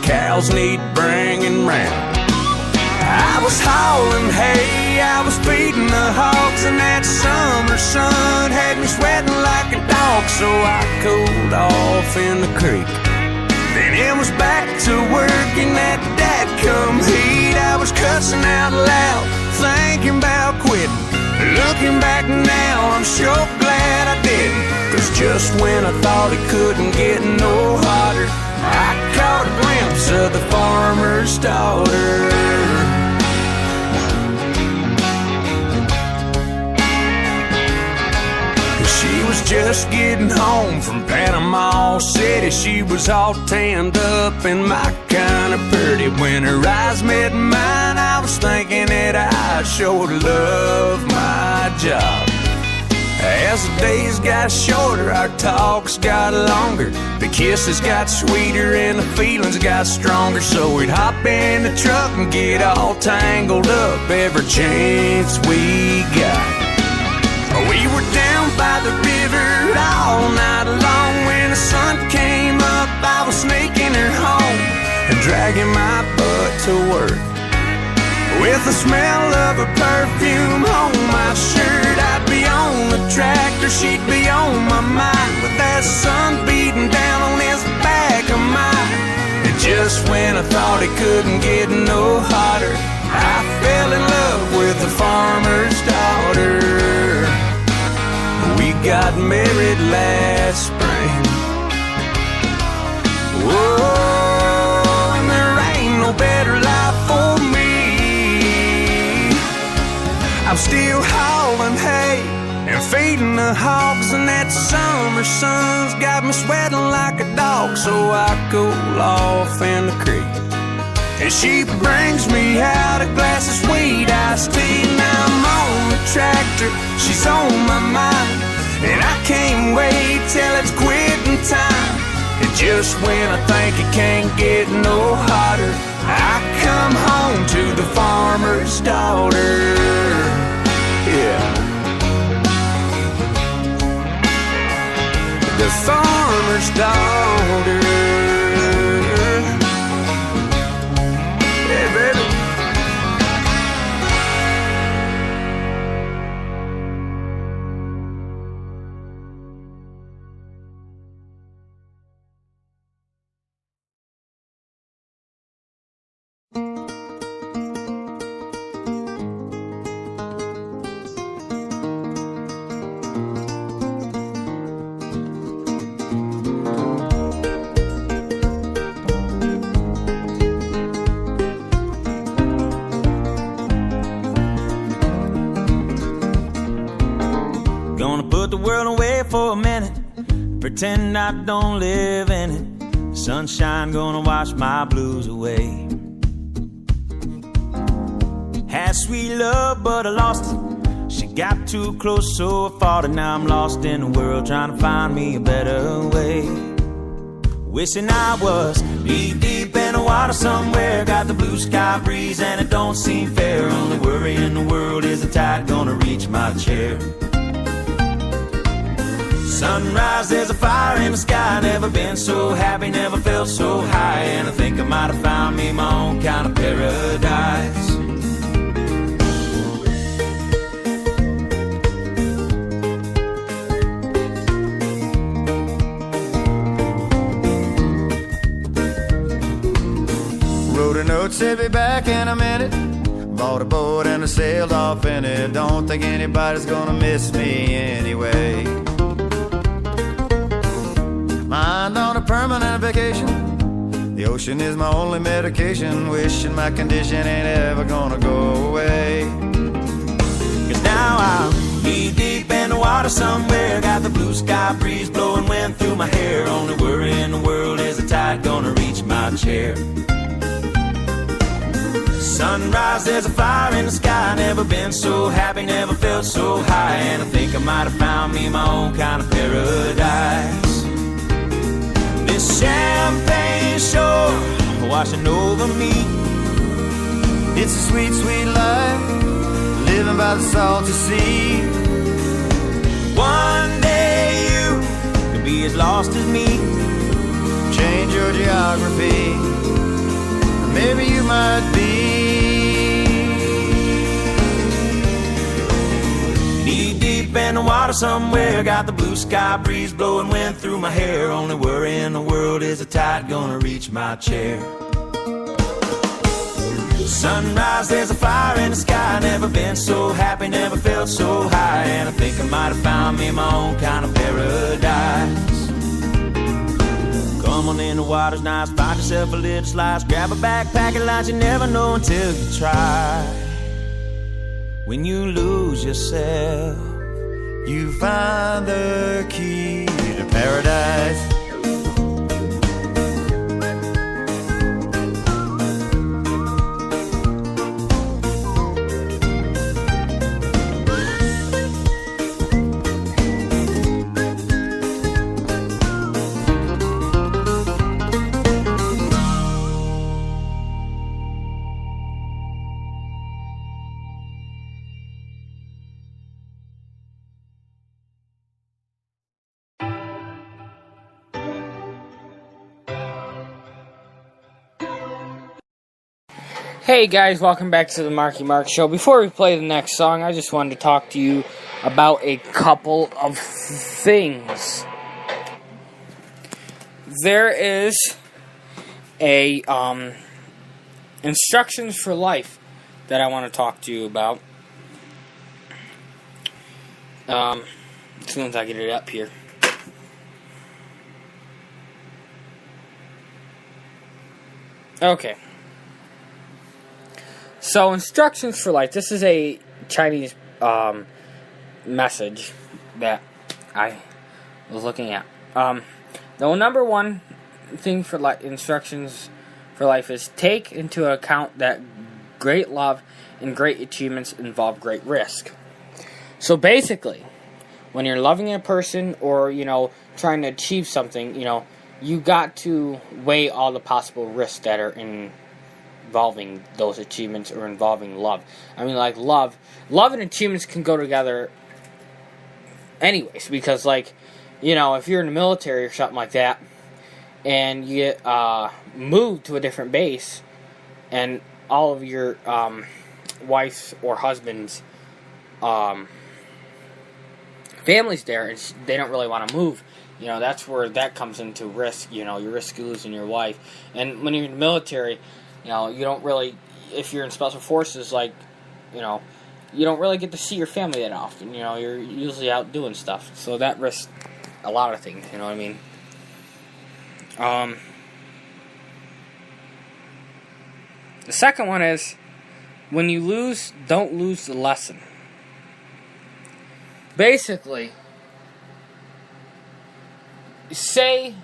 cows need bringing round. I was hauling hay, I was feeding the hogs, and that summer sun had me sweating like a dog. So I cooled off in the creek. Then it was back to work in that dadgum heat. I was cussing out loud, thinking about quitting. Looking back now, I'm sure glad I didn't. Cause just when I thought it couldn't get no hotter, I caught a glimpse of the farmer's daughter. She was just getting home from Panama City. She was all tanned up and my kind of pretty. When her eyes met mine, I was thinking that I sure love my job. As the days got shorter, our talks got longer. The kisses got sweeter and the feelings got stronger. So we'd hop in the truck and get all tangled up every chance we got. We were down by the river all night long. When the sun came up, I was sneaking her home and dragging my butt to work. With the smell of her perfume on my shirt, I'd be on the tractor, she'd be on my mind. With that sun beating down on this back of mine. And just when I thought it couldn't get no hotter, I fell in love with the farmer's daughter. We got married last spring. Whoa, and there ain't no better life for me. I'm still hauling hay and feeding the hogs, and that summer sun's got me sweating like a dog. So I cool off in the creek, and she brings me out a glass of sweet iced tea. Now I'm on the tractor, she's on my mind, and I can't wait till it's quitting time. And just when I think it can't get no hotter, I come home to the farmer's daughter. Yeah, the farmer's daughter. Yeah, baby. For a minute, pretend I don't live in it. Sunshine gonna wash my blues away. Had sweet love, but I lost it. She got too close, so I fought it. Now I'm lost in the world, trying to find me a better way. Wishing I was deep in the water somewhere. Got the blue sky breeze and it don't seem fair. Only worry in the world is the tide gonna reach my chair. Sunrise, there's a fire in the sky. Never been so happy, never felt so high. And I think I might have found me my own kind of paradise. Wrote a note, said be back in a minute. Bought a boat and I sailed off in it. Don't think anybody's gonna miss me anyway. Mind on a permanent vacation. The ocean is my only medication. Wishing my condition ain't ever gonna go away. Cause now I'm deep in the water somewhere. Got the blue sky breeze blowing wind through my hair. Only worry in the world is the tide gonna reach my chair. Sunrise, there's a fire in the sky. Never been so happy, never felt so high. And I think I might have found me my own kind of paradise. This champagne shore washing over me. It's a sweet, sweet life, living by the salty sea. One day you could be as lost as me. Change your geography. maybe you might be. Knee deep in the water somewhere, got the blue sky breeze blowing wind through my hair. Only worry in the world is the tide gonna reach my chair. Sunrise, there's a fire in the sky. Never been so happy, never felt so high. And I think I might have found me my own kind of paradise. Come on in, the water's nice. Find yourself a little slice. Grab a backpack and lunch. You never know until you try. When you lose yourself, you find the key to paradise. Hey guys, welcome back to the Marky Mark Show. Before we play the next song, I just wanted to talk to you about a couple of things. There is a instructions for life that I want to talk to you about. As soon as I get it up here. Okay. So, instructions for life. This is a Chinese message that I was looking at. The number one thing for instructions for life is take into account that great love and great achievements involve great risk. So, basically, when you're loving a person or, trying to achieve something, you got to weigh all the possible risks that are involving those achievements or involving love. I mean, like, love and achievements can go together anyways, because, if you're in the military or something like that, and you get moved to a different base, and all of your wife's or husband's family's there, and they don't really want to move, that's where that comes into risk. You risk losing your wife. And when you're in the military, you don't really, if you're in special forces, you don't really get to see your family that often. You're usually out doing stuff. So that risks a lot of things, you know what I mean? The second one is, when you lose, don't lose the lesson. Basically, say,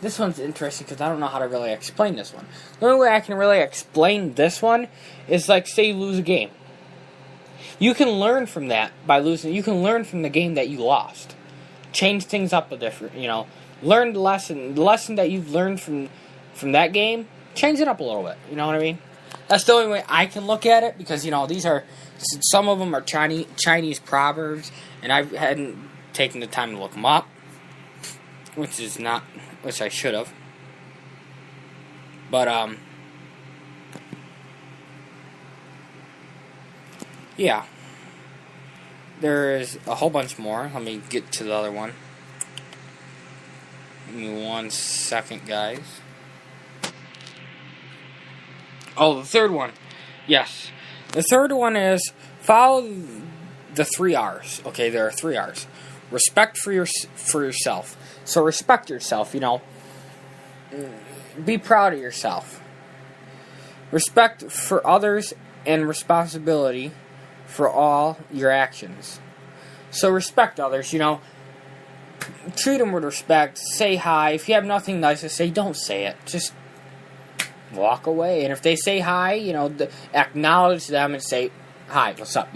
this one's interesting because I don't know how to really explain this one. The only way I can really explain this one is say you lose a game. You can learn from that by losing. You can learn from the game that you lost. Change things up a different, learn the lesson. The lesson that you've learned from that game, change it up a little bit. You know what I mean? That's the only way I can look at it because, these are, some of them are Chinese proverbs, and I hadn't taken the time to look them up, which I should have. But, yeah. There's a whole bunch more. Let me get to the other one. Give me 1 second, guys. Oh, the third one. Yes. The third one is follow the 3 R's. Okay, there are 3 R's. Respect for yourself. So respect yourself, Be proud of yourself. Respect for others and responsibility for all your actions. So respect others, Treat them with respect. Say hi. If you have nothing nice to say, don't say it. Just walk away. And if they say hi, acknowledge them and say, hi, what's up,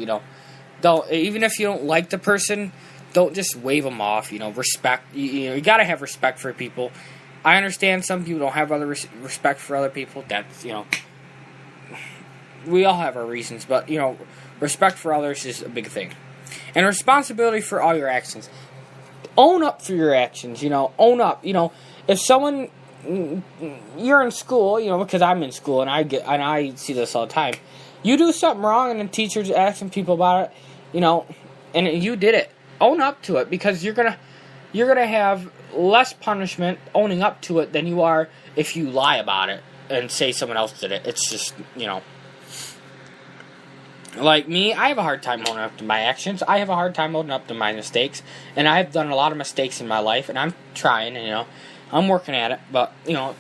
Don't, even if you don't like the person, don't just wave them off, respect. You got to have respect for people. I understand some people don't have other respect for other people. That's, we all have our reasons, but, respect for others is a big thing. And responsibility for all your actions. Own up for your actions, own up. If someone you're in school, because I'm in school and I see this all the time. You do something wrong and the teacher's asking people about it, and you did it. Own up to it, because you're gonna have less punishment owning up to it than you are if you lie about it and say someone else did it. It's just, like me, I have a hard time owning up to my actions. I have a hard time owning up to my mistakes, and I've done a lot of mistakes in my life, and I'm trying, and I'm working at it, but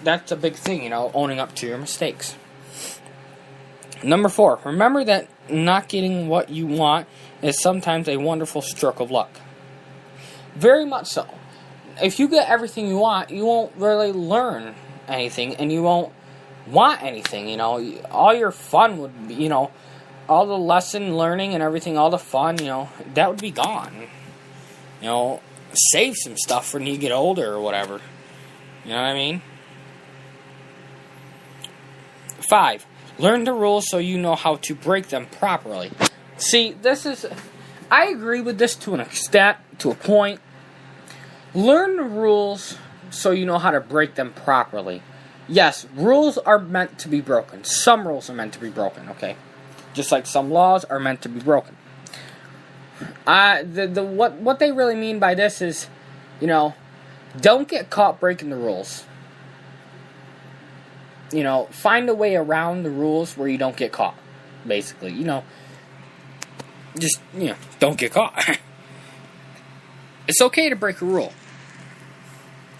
that's a big thing, owning up to your mistakes. Number 4, remember that not getting what you want is sometimes a wonderful stroke of luck. Very much so. If you get everything you want, you won't really learn anything, and you won't want anything, all your fun would be, all the lesson learning and everything, all the fun, that would be gone. Save some stuff when you get older or whatever. You know what I mean? 5, learn the rules so you know how to break them properly. See, I agree with this to an extent, to a point. Learn the rules so you know how to break them properly. Yes, rules are meant to be broken. Some rules are meant to be broken, okay? Just like some laws are meant to be broken. What they really mean by this is, don't get caught breaking the rules. Find a way around the rules where you don't get caught. Basically, just, don't get caught. It's okay to break a rule.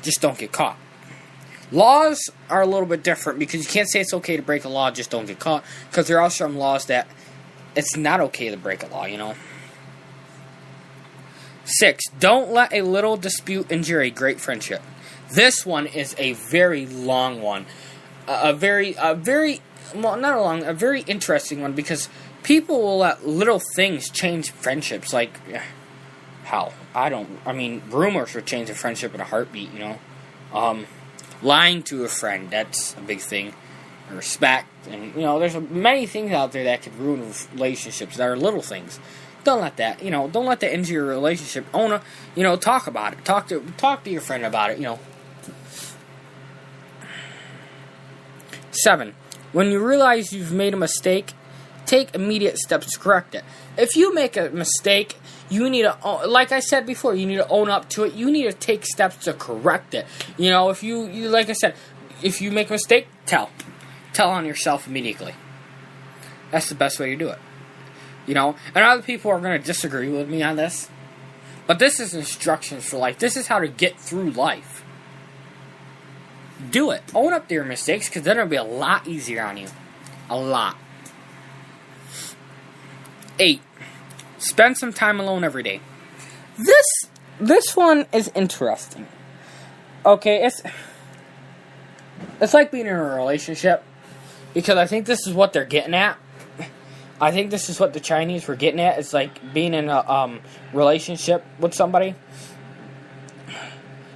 Just don't get caught. Laws are a little bit different, because you can't say it's okay to break a law, just don't get caught. Because there are some laws that it's not okay to break a law, 6, don't let a little dispute injure a great friendship. This one is a very long one. A very interesting one, because people will let little things change friendships. Like, how? Rumors would change a friendship in a heartbeat, Lying to a friend, that's a big thing. Respect, and, there's many things out there that could ruin relationships that are little things. Don't let that, don't let that injure your relationship. Talk about it. Talk to your friend about it, 7, when you realize you've made a mistake, take immediate steps to correct it. If you make a mistake, you need to, like I said before, you need to own up to it. You need to take steps to correct it. If you like I said, if you make a mistake, tell on yourself immediately. That's the best way to do it. And other people are going to disagree with me on this, but this is instructions for life. This is how to get through life. Do it. Own up to your mistakes, because then it'll be a lot easier on you. A lot. 8, spend some time alone every day. This one is interesting. Okay, it's like being in a relationship, because I think this is what they're getting at. I think this is what the Chinese were getting at. It's like being in a relationship with somebody.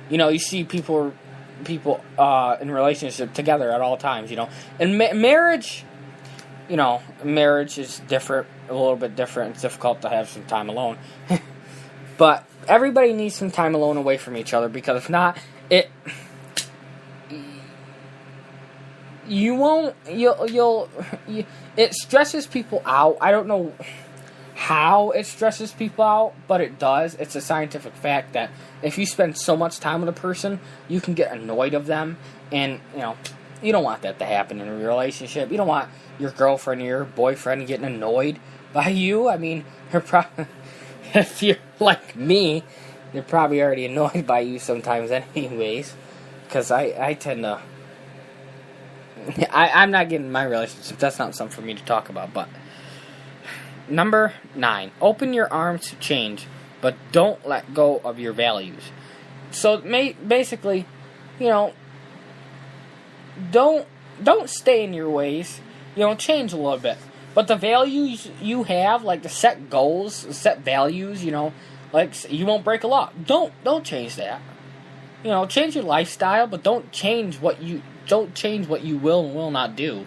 You see people in relationship together at all times, And marriage, marriage is different, a little bit different. It's difficult to have some time alone. But everybody needs some time alone away from each other, because if not, it stresses people out. I don't know how it stresses people out, but it does. It's a scientific fact that if you spend so much time with a person, you can get annoyed of them, and you don't want that to happen in a relationship. You don't want your girlfriend or your boyfriend getting annoyed by you. If you're like me, they're probably already annoyed by you sometimes anyways, because I tend to, I'm not getting my relationship. That's not something for me to talk about. But number 9, open your arms to change, but don't let go of your values. So basically, don't stay in your ways. Change a little bit. But the values you have, like to set goals, set values, like you won't break a law. Don't change that. Change your lifestyle, but don't change what you will and will not do.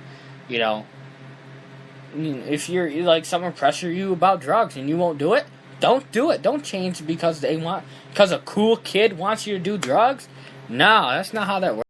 If you're like someone pressure you about drugs and you won't do it, don't do it. Don't change because a cool kid wants you to do drugs. No, that's not how that works.